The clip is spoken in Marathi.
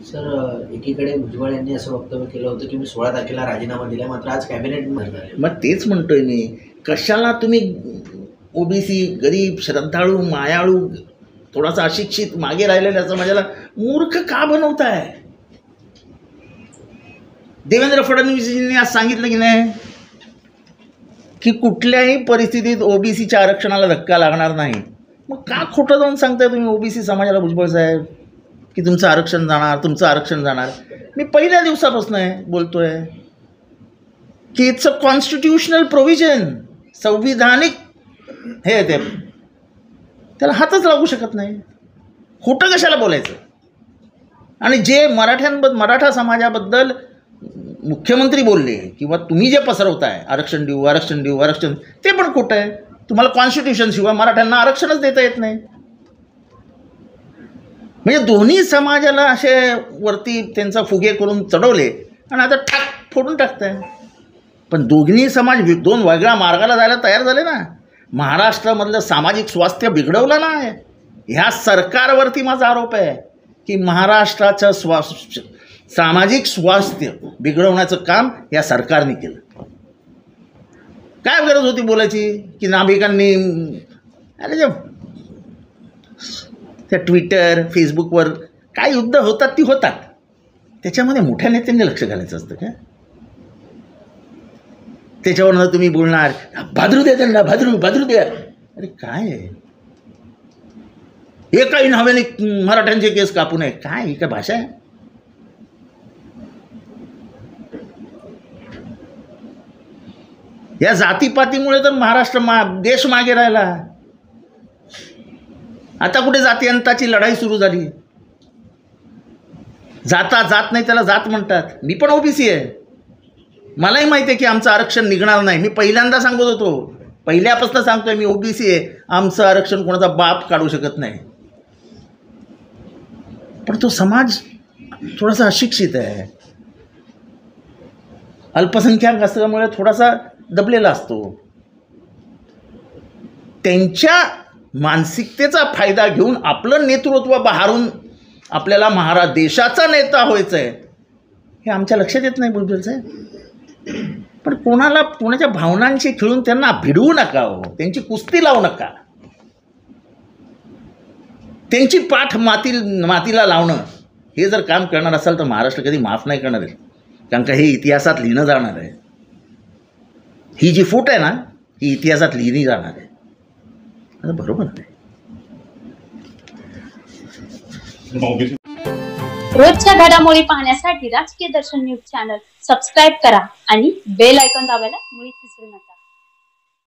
सर, एकीकडे भुजबळ यांनी असं वक्तव्य केलं होतं की मी 16 तारखेला राजीनामा दिला, मात्र आज कॅबिनेट झाले. मग तेच म्हणतोय मी, कशाला तुम्ही ओबीसी, गरीब, श्रद्धाळू, मायाळू, थोडासा अशिक्षित, मागे राहिलेल्या समाजाला मूर्ख का बनवताय? देवेंद्र फडणवीसजींनी आज सांगितलं की नाही की कुठल्याही परिस्थितीत ओबीसीच्या आरक्षणाला धक्का लागणार नाही. मग का खोटं जाऊन सांगताय तुम्ही ओबीसी समाजाला, भुजबळ साहेब, की तुमचं आरक्षण जाणार, तुमचं आरक्षण जाणार? मी पहिल्या दिवसापासून बोलतोय की इट्स अ कॉन्स्टिट्यूशनल प्रोव्हिजन, संविधानिक हे ते, त्याला हातच लागू शकत नाही. खोटं कशाला बोलायचं? आणि जे मराठा समाजाबद्दल मुख्यमंत्री बोलले किंवा तुम्ही जे पसरवताय आरक्षण देऊ, आरक्षण देऊ, आरक्षण, ते पण खोटं आहे. तुम्हाला कॉन्स्टिट्यूशन शिवाय मराठ्यांना आरक्षणच देता येत नाही. म्हणजे दोन्ही समाजाला असे वरती त्यांचा फुगे करून चढवले आणि आता ठाक फोडून टाकताय. पण दोन्ही समाज दोन वेगळ्या मार्गाला जायला तयार झाले ना. महाराष्ट्रामधलं सामाजिक स्वास्थ्य बिघडवलं ना. ह्या सरकारवरती माझा आरोप आहे की महाराष्ट्राचं सामाजिक स्वास्थ्य बिघडवण्याचं काम या सरकारने केलं. काय गरज होती बोलायची की नाभिकांनी, अरे त्या ट्विटर, फेसबुकवर काय युद्ध होतात ती होतात, त्याच्यामध्ये मोठ्या नेत्यांनी लक्ष घालायचं असतं का? त्याच्यावरनं तुम्ही बोलणार भादरू द्या त्यांना, भादरू द्या. अरे काय आहे? एकाही नावाने मराठ्यांचे केस कापू नये, काय ही काय भाषा आहे? या जातीपातीमुळे तर महाराष्ट्र देश मागे राहिला. आता कुठे जातीअंताची लढाई सुरू झाली. जात नाही त्याला जात म्हणतात. मी पण ओबीसी आहे, मलाही माहिती आहे की आमचं आरक्षण निघणार नाही. मी पहिल्यांदा सांगत होतो, पहिल्यापासून सांगतोय मी ओबीसी आहे, आमचं आरक्षण कोणाचा बाप काढू शकत नाही. पण तो समाज थोडासा अशिक्षित आहे, अल्पसंख्याक असल्यामुळे थोडासा दबलेला असतो. त्यांच्या मानसिकतेचा फायदा घेऊन आपलं नेतृत्व बहारून आपल्याला देशाचा नेता व्हायचं आहे, हे आमच्या लक्षात येत नाही भुजबळ साहेब. पण कोणाच्या भावनांशी खेळून त्यांना भिडवू नका हो, त्यांची कुस्ती लावू नका. त्यांची पाठ मातीला लावणं हे जर काम करणार असाल तर महाराष्ट्र कधी माफ नाही करणार आहे. कारण का हे इतिहासात लिहिणं जाणार आहे. ही जी फूट आहे ना, ही इतिहासात लिहिली जाणार आहे. आता बरोबर आहे. रोजच्या घडामोडी पाहण्यासाठी राजकीय दर्शन न्यूज चॅनल सबस्क्राईब करा आणि बेल आयकॉन दाबायला मुळीच विसरू नका.